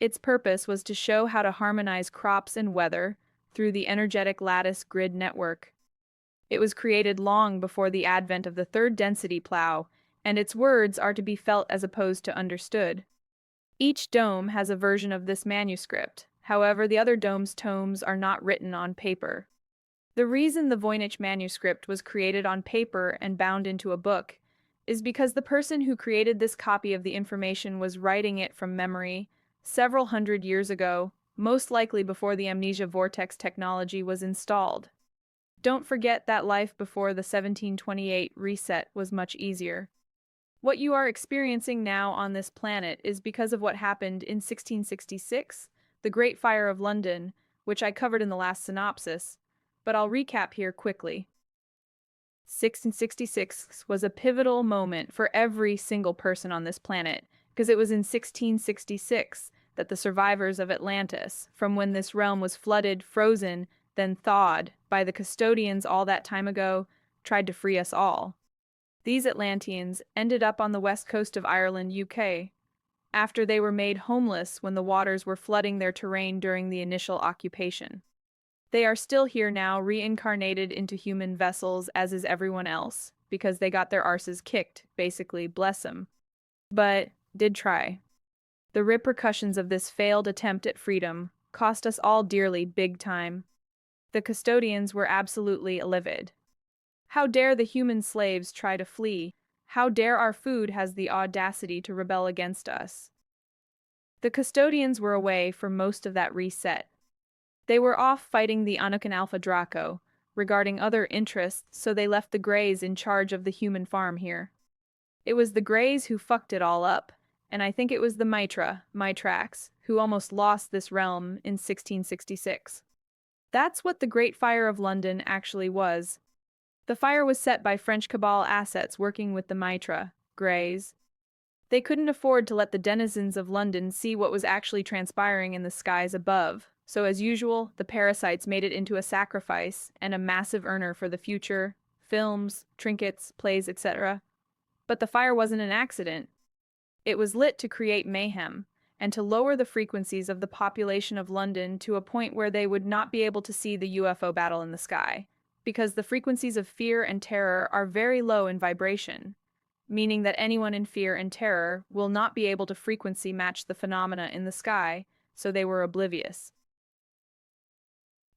[SPEAKER 1] Its purpose was to show how to harmonize crops and weather through the energetic lattice grid network. It was created long before the advent of the third density plow, and its words are to be felt as opposed to understood. Each dome has a version of this manuscript. However, the other dome's tomes are not written on paper. The reason the Voynich manuscript was created on paper and bound into a book is because the person who created this copy of the information was writing it from memory several hundred years ago, most likely before the amnesia vortex technology was installed. Don't forget that life before the 1728 reset was much easier. What you are experiencing now on this planet is because of what happened in 1666, the Great Fire of London, which I covered in the last synopsis, but I'll recap here quickly. 1666 was a pivotal moment for every single person on this planet, because it was in 1666 that the survivors of Atlantis, from when this realm was flooded, frozen, then thawed by the custodians all that time ago, tried to free us all. These Atlanteans ended up on the west coast of Ireland, UK, after they were made homeless when the waters were flooding their terrain during the initial occupation. They are still here now, reincarnated into human vessels, as is everyone else, because they got their arses kicked, basically, bless them. But did try. The repercussions of this failed attempt at freedom cost us all dearly, big time. The custodians were absolutely livid. How dare the human slaves try to flee? How dare our food has the audacity to rebel against us? The custodians were away for most of that reset. They were off fighting the Anukin Alpha Draco, regarding other interests, so they left the Greys in charge of the human farm here. It was the Greys who fucked it all up, and I think it was the Mitrax, who almost lost this realm in 1666. That's what the Great Fire of London actually was. The fire was set by French cabal assets working with the Mitra, Greys. They couldn't afford to let the denizens of London see what was actually transpiring in the skies above, so as usual, the parasites made it into a sacrifice and a massive earner for the future, films, trinkets, plays, etc. But the fire wasn't an accident. It was lit to create mayhem, and to lower the frequencies of the population of London to a point where they would not be able to see the UFO battle in the sky, because the frequencies of fear and terror are very low in vibration, meaning that anyone in fear and terror will not be able to frequency match the phenomena in the sky, so they were oblivious.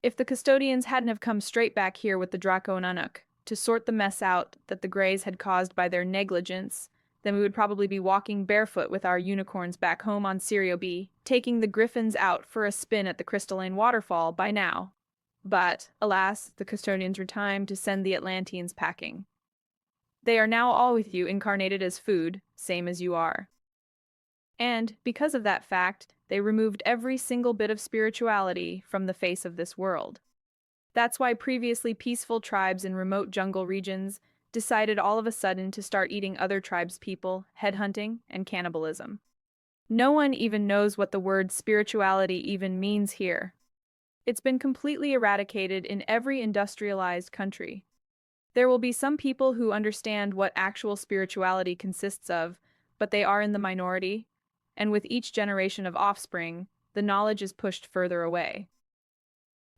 [SPEAKER 1] If the custodians hadn't have come straight back here with the Draco and Unuk to sort the mess out that the Greys had caused by their negligence, then we would probably be walking barefoot with our unicorns back home on Sirio B, taking the griffins out for a spin at the crystalline waterfall by now. But, alas, the custodians were time to send the Atlanteans packing. They are now all with you, incarnated as food, same as you are. And, because of that fact, they removed every single bit of spirituality from the face of this world. That's why previously peaceful tribes in remote jungle regions decided all of a sudden to start eating other tribes' people, headhunting, and cannibalism. No one even knows what the word spirituality even means here. It's been completely eradicated in every industrialized country. There will be some people who understand what actual spirituality consists of, but they are in the minority, and with each generation of offspring, the knowledge is pushed further away.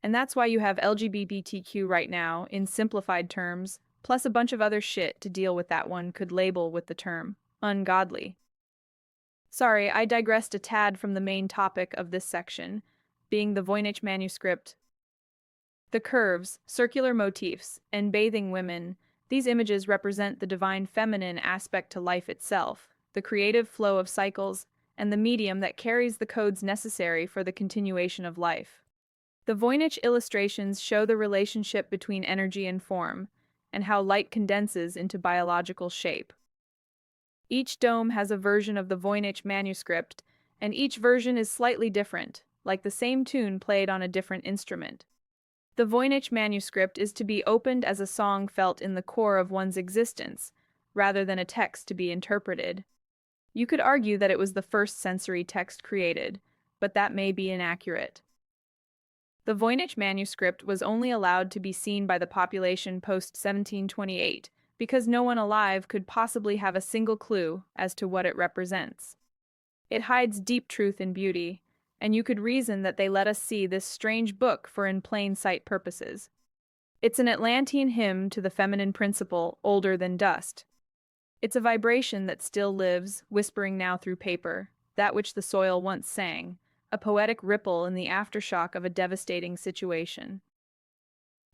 [SPEAKER 1] And that's why you have LGBTQ right now, in simplified terms, plus a bunch of other shit to deal with that one could label with the term ungodly. Sorry, I digressed a tad from the main topic of this section, being the Voynich manuscript. The curves, circular motifs, and bathing women, these images represent the divine feminine aspect to life itself, the creative flow of cycles, and the medium that carries the codes necessary for the continuation of life. The Voynich illustrations show the relationship between energy and form, and how light condenses into biological shape. Each dome has a version of the Voynich manuscript, and each version is slightly different, like the same tune played on a different instrument. The Voynich manuscript is to be opened as a song felt in the core of one's existence, rather than a text to be interpreted. You could argue that it was the first sensory text created, but that may be inaccurate. The Voynich manuscript was only allowed to be seen by the population post-1728 because no one alive could possibly have a single clue as to what it represents. It hides deep truth and beauty, and you could reason that they let us see this strange book for in plain sight purposes. It's an Atlantean hymn to the feminine principle, older than dust. It's a vibration that still lives, whispering now through paper, that which the soil once sang, a poetic ripple in the aftershock of a devastating situation.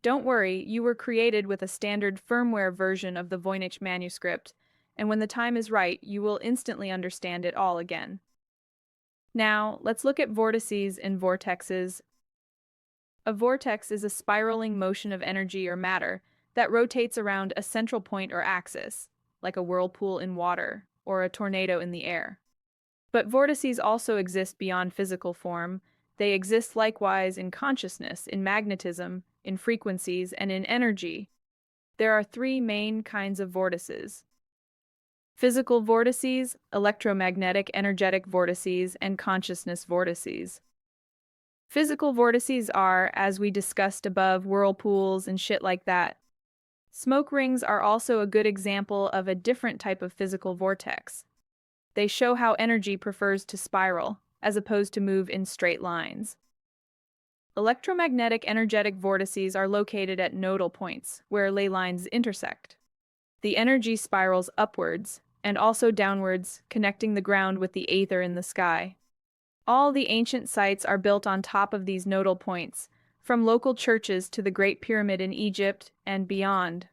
[SPEAKER 1] Don't worry, you were created with a standard firmware version of the Voynich manuscript, and when the time is right, you will instantly understand it all again. Now, let's look at vortices and vortexes. A vortex is a spiraling motion of energy or matter that rotates around a central point or axis, like a whirlpool in water or a tornado in the air. But vortices also exist beyond physical form. They exist likewise in consciousness, in magnetism, in frequencies, and in energy. There are three main kinds of vortices: physical vortices, electromagnetic energetic vortices, and consciousness vortices. Physical vortices are, as we discussed above, whirlpools and shit like that. Smoke rings are also a good example of a different type of physical vortex. They show how energy prefers to spiral, as opposed to move in straight lines. Electromagnetic energetic vortices are located at nodal points, where ley lines intersect. The energy spirals upwards, and also downwards, connecting the ground with the aether in the sky. All the ancient sites are built on top of these nodal points, from local churches to the Great Pyramid in Egypt and beyond.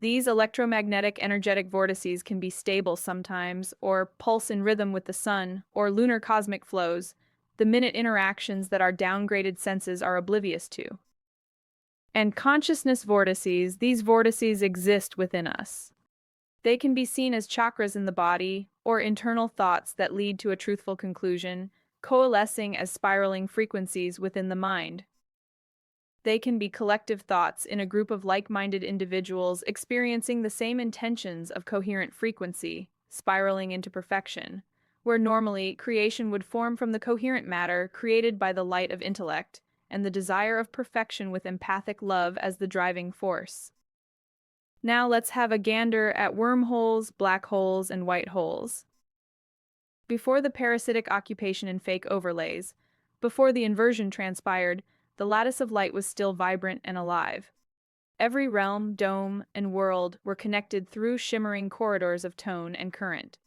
[SPEAKER 1] These electromagnetic energetic vortices can be stable sometimes, or pulse in rhythm with the sun, or lunar cosmic flows, the minute interactions that our downgraded senses are oblivious to. And consciousness vortices, these vortices exist within us. They can be seen as chakras in the body, or internal thoughts that lead to a truthful conclusion, coalescing as spiraling frequencies within the mind. They can be collective thoughts in a group of like-minded individuals experiencing the same intentions of coherent frequency, spiraling into perfection, where normally creation would form from the coherent matter created by the light of intellect and the desire of perfection with empathic love as the driving force. Now let's have a gander at wormholes, black holes, and white holes. Before the parasitic occupation and fake overlays, before the inversion transpired, the lattice of light was still vibrant and alive. Every realm, dome, and world were connected through shimmering corridors of tone and current.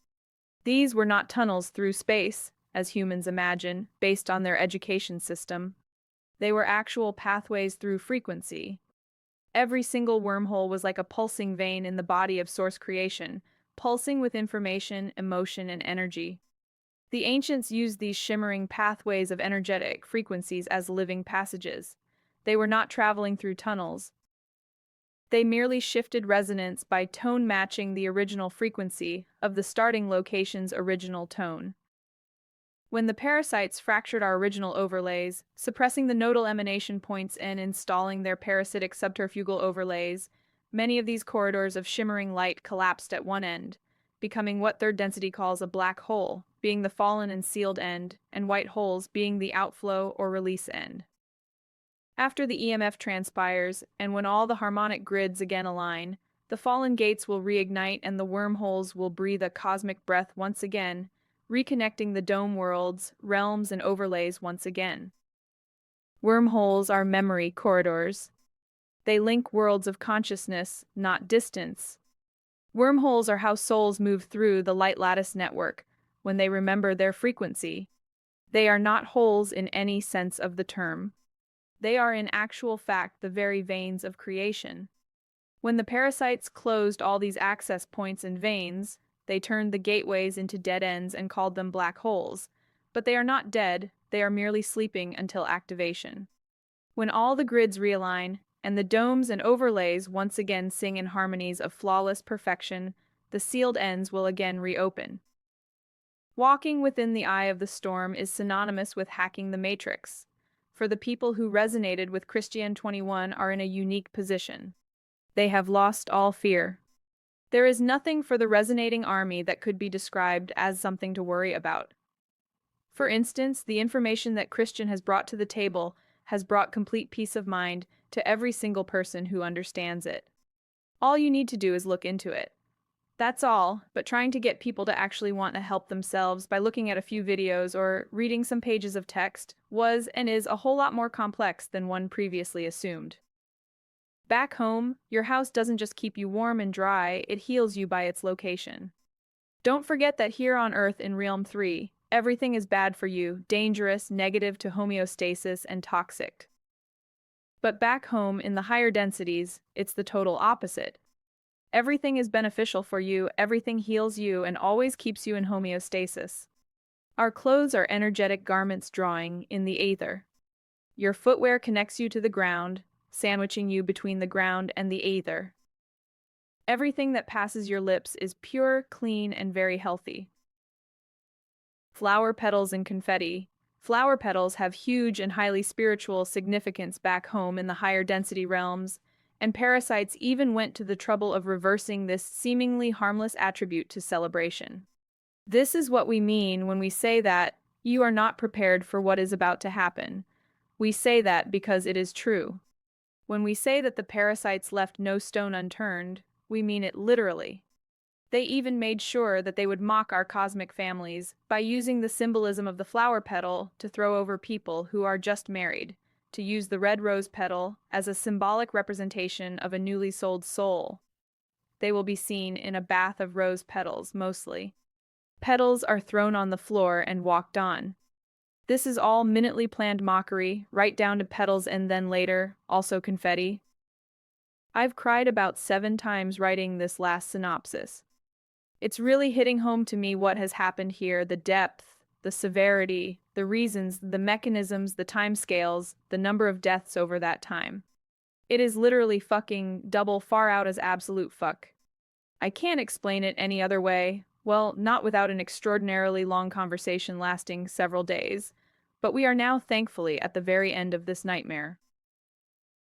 [SPEAKER 1] These were not tunnels through space, as humans imagine, based on their education system. They were actual pathways through frequency. Every single wormhole was like a pulsing vein in the body of source creation, pulsing with information, emotion, and energy. The ancients used these shimmering pathways of energetic frequencies as living passages. They were not traveling through tunnels. They merely shifted resonance by tone matching the original frequency of the starting location's original tone. When the parasites fractured our original overlays, suppressing the nodal emanation points and installing their parasitic subterfugal overlays, many of these corridors of shimmering light collapsed at one end, becoming what third density calls a black hole, being the fallen and sealed end, and white holes being the outflow or release end. After the EMF transpires, and when all the harmonic grids again align, the fallen gates will reignite and the wormholes will breathe a cosmic breath once again, reconnecting the dome worlds, realms, and overlays once again. Wormholes are memory corridors. They link worlds of consciousness, not distance. Wormholes are how souls move through the light lattice network when they remember their frequency. They are not holes in any sense of the term. They are in actual fact the very veins of creation. When the parasites closed all these access points and veins, they turned the gateways into dead ends and called them black holes. But they are not dead, they are merely sleeping until activation. When all the grids realign, and the domes and overlays once again sing in harmonies of flawless perfection, the sealed ends will again reopen. Walking within the eye of the storm is synonymous with hacking the matrix. For the people who resonated with Christian 21 are in a unique position. They have lost all fear. There is nothing for the resonating army that could be described as something to worry about. For instance, the information that Christian has brought to the table has brought complete peace of mind to every single person who understands it. All you need to do is look into it. That's all, but trying to get people to actually want to help themselves by looking at a few videos or reading some pages of text was and is a whole lot more complex than one previously assumed. Back home, your house doesn't just keep you warm and dry, it heals you by its location. Don't forget that here on Earth in Realm 3, everything is bad for you, dangerous, negative to homeostasis, and toxic. But back home in the higher densities, it's the total opposite. Everything is beneficial for you, everything heals you, and always keeps you in homeostasis. Our clothes are energetic garments drawing in the aether. Your footwear connects you to the ground, sandwiching you between the ground and the aether. Everything that passes your lips is pure, clean, and very healthy. Flower petals and confetti. Flower petals have huge and highly spiritual significance back home in the higher density realms, and parasites even went to the trouble of reversing this seemingly harmless attribute to celebration. This is what we mean when we say that you are not prepared for what is about to happen. We say that because it is true. When we say that the parasites left no stone unturned, we mean it literally. They even made sure that they would mock our cosmic families by using the symbolism of the flower petal to throw over people who are just married, to use the red rose petal as a symbolic representation of a newly sold soul. They will be seen in a bath of rose petals, mostly. Petals are thrown on the floor and walked on. This is all minutely planned mockery, right down to petals and then later, also confetti. I've cried about 7 times writing this last synopsis. It's really hitting home to me what has happened here, the depth, the severity, the reasons, the mechanisms, the timescales, the number of deaths over that time. It is literally fucking double far out as absolute fuck. I can't explain it any other way, well, not without an extraordinarily long conversation lasting several days, but we are now thankfully at the very end of this nightmare.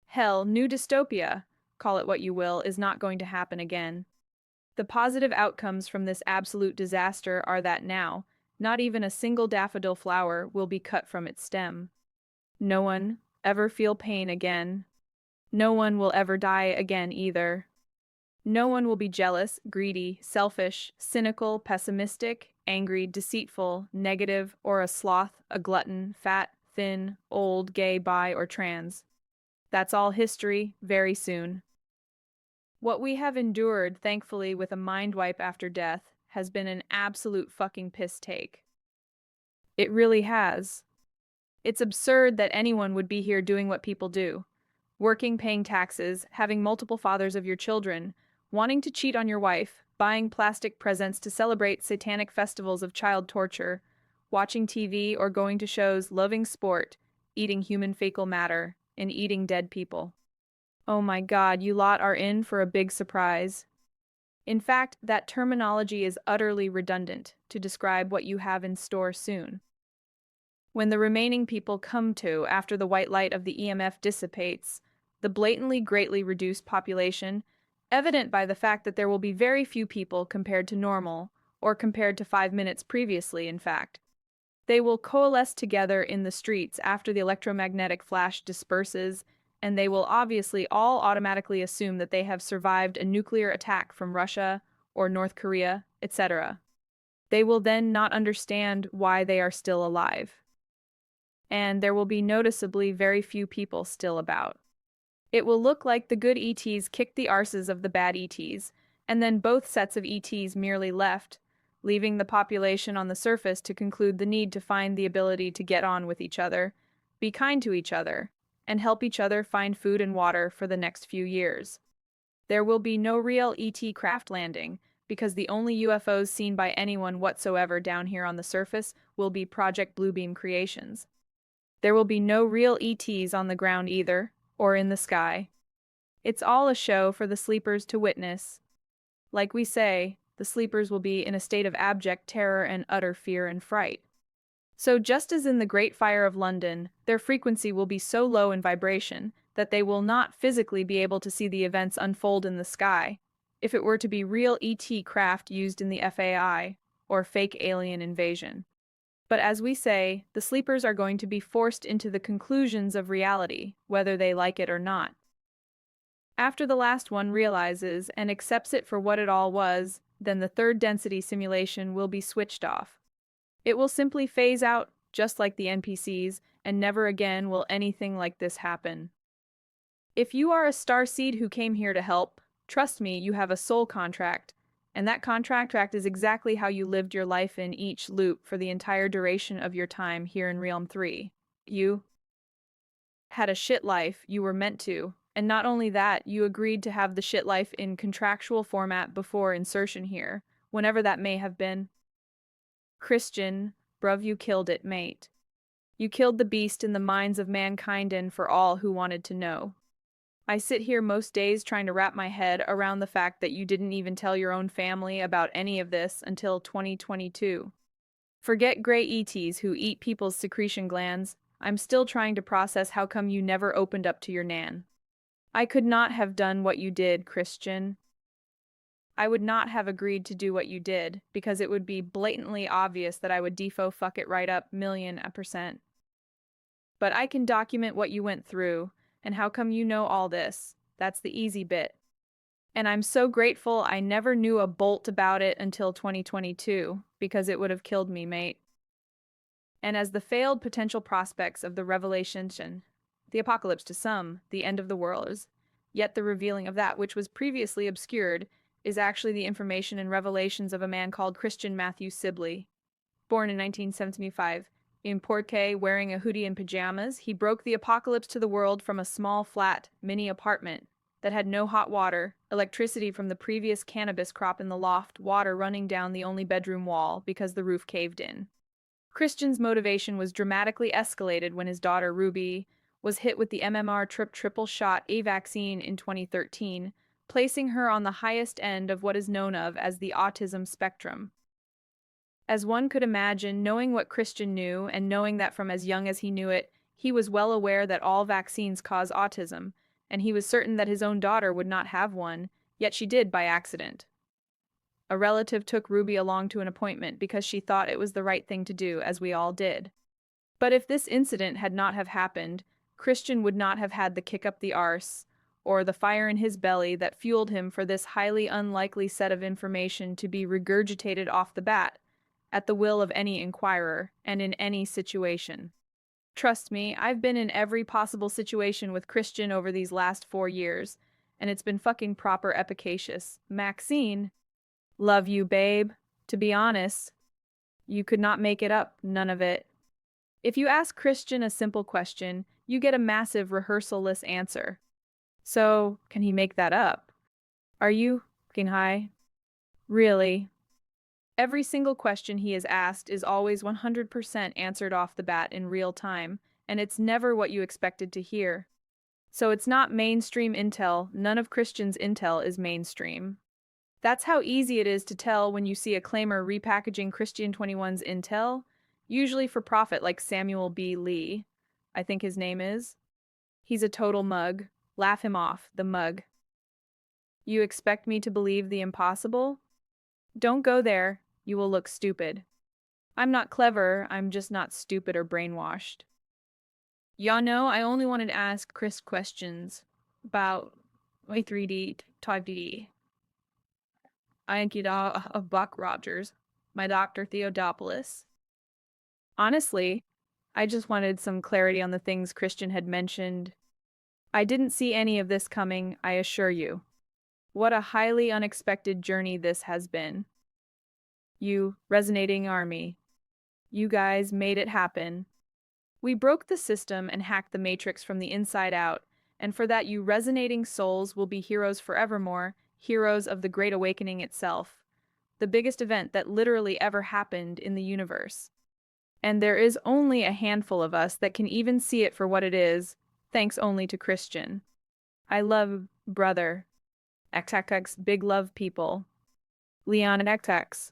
[SPEAKER 1] Hell, new dystopia, call it what you will, is not going to happen again. The positive outcomes from this absolute disaster are that now, not even a single daffodil flower will be cut from its stem. No one ever feel pain again. No one will ever die again either. No one will be jealous, greedy, selfish, cynical, pessimistic, angry, deceitful, negative, or a sloth, a glutton, fat, thin, old, gay, bi, or trans. That's all history, very soon. What we have endured, thankfully, with a mind wipe after death, has been an absolute fucking piss take. It really has. It's absurd that anyone would be here doing what people do. Working, paying taxes, having multiple fathers of your children, wanting to cheat on your wife, buying plastic presents to celebrate satanic festivals of child torture, watching TV or going to shows, loving sport, eating human fecal matter, and eating dead people. Oh my God, you lot are in for a big surprise. In fact, that terminology is utterly redundant to describe what you have in store soon. When the remaining people come to after the white light of the EMF dissipates, the blatantly greatly reduced population, evident by the fact that there will be very few people compared to normal, or compared to 5 minutes previously, in fact. They will coalesce together in the streets after the electromagnetic flash disperses, and they will obviously all automatically assume that they have survived a nuclear attack from Russia or North Korea, etc. They will then not understand why they are still alive. And there will be noticeably very few people still about. It will look like the good ETs kicked the arses of the bad ETs, and then both sets of ETs merely left, leaving the population on the surface to conclude the need to find the ability to get on with each other, be kind to each other, and help each other find food and water for the next few years. There will be no real ET craft landing, because the only UFOs seen by anyone whatsoever down here on the surface will be Project Bluebeam creations. There will be no real ETs on the ground either, or in the sky. It's all a show for the sleepers to witness. Like we say, the sleepers will be in a state of abject terror and utter fear and fright. So just as in the Great Fire of London, their frequency will be so low in vibration that they will not physically be able to see the events unfold in the sky, if it were to be real ET craft used in the FAI, or fake alien invasion. But as we say, the sleepers are going to be forced into the conclusions of reality, whether they like it or not. After the last one realizes and accepts it for what it all was, then the third density simulation will be switched off. It will simply phase out, just like the NPCs, and never again will anything like this happen. If you are a starseed who came here to help, trust me, you have a soul contract, and that contract is exactly how you lived your life in each loop for the entire duration of your time here in Realm 3. You had a shit life, you were meant to, and not only that, you agreed to have the shit life in contractual format before insertion here, whenever that may have been. Christian, bruv, you killed it, mate. You killed the beast in the minds of mankind and for all who wanted to know. I sit here most days trying to wrap my head around the fact that you didn't even tell your own family about any of this until 2022. Forget gray ETs who eat people's secretion glands. I'm still trying to process how come you never opened up to your nan. I could not have done what you did, Christian. I would not have agreed to do what you did, because it would be blatantly obvious that I would defo fuck it right up %. But I can document what you went through, and how come you know all this. That's the easy bit. And I'm so grateful I never knew a bolt about it until 2022, because it would have killed me, mate. And as the failed potential prospects of the revelation, the apocalypse to some, the end of the world is, yet the revealing of that which was previously obscured is actually the information and revelations of a man called Christian Matthew Sibley. Born in 1975, in Portcay, wearing a hoodie and pajamas, he broke the apocalypse to the world from a small, flat, mini apartment that had no hot water, electricity from the previous cannabis crop in the loft, water running down the only bedroom wall because the roof caved in. Christian's motivation was dramatically escalated when his daughter Ruby was hit with the MMR triple shot A vaccine in 2013, placing her on the highest end of what is known of as the autism spectrum. As one could imagine, knowing what Christian knew and knowing that from as young as he knew it, he was well aware that all vaccines cause autism, and he was certain that his own daughter would not have one, yet she did by accident. A relative took Ruby along to an appointment because she thought it was the right thing to do, as we all did. But if this incident had not have happened, Christian would not have had the kick up the arse, or the fire in his belly that fueled him for this highly unlikely set of information to be regurgitated off the bat, at the will of any inquirer, and in any situation. Trust me, I've been in every possible situation with Christian over these last 4 years, and it's been fucking proper efficacious. Maxine, love you, babe. To be honest, you could not make it up, none of it. If you ask Christian a simple question, you get a massive rehearsal-less answer. So, can he make that up? Are you fucking high? Really? Every single question he is asked is always 100% answered off the bat in real time, and it's never what you expected to hear. So it's not mainstream intel, none of Christian's intel is mainstream. That's how easy it is to tell when you see a claimer repackaging Christian 21's intel, usually for profit like Samuel B. Lee, I think his name is. He's a total mug. Laugh him off, the mug. You expect me to believe the impossible? Don't go there, you will look stupid. I'm not clever, I'm just not stupid or brainwashed. Y'all know I only wanted to ask Chris questions about my 3D, 5D. I think of Buck Rogers, my Dr. Theodopoulos. Honestly, I just wanted some clarity on the things Christian had mentioned. I didn't see any of this coming, I assure you. What a highly unexpected journey this has been. You, resonating army. You guys made it happen. We broke the system and hacked the Matrix from the inside out, and for that you resonating souls will be heroes forevermore, heroes of the Great Awakening itself, the biggest event that literally ever happened in the universe. and there is only a handful of us that can even see it for what it is, thanks only to Christian. I love brother. XXX big love people. Leon and XX.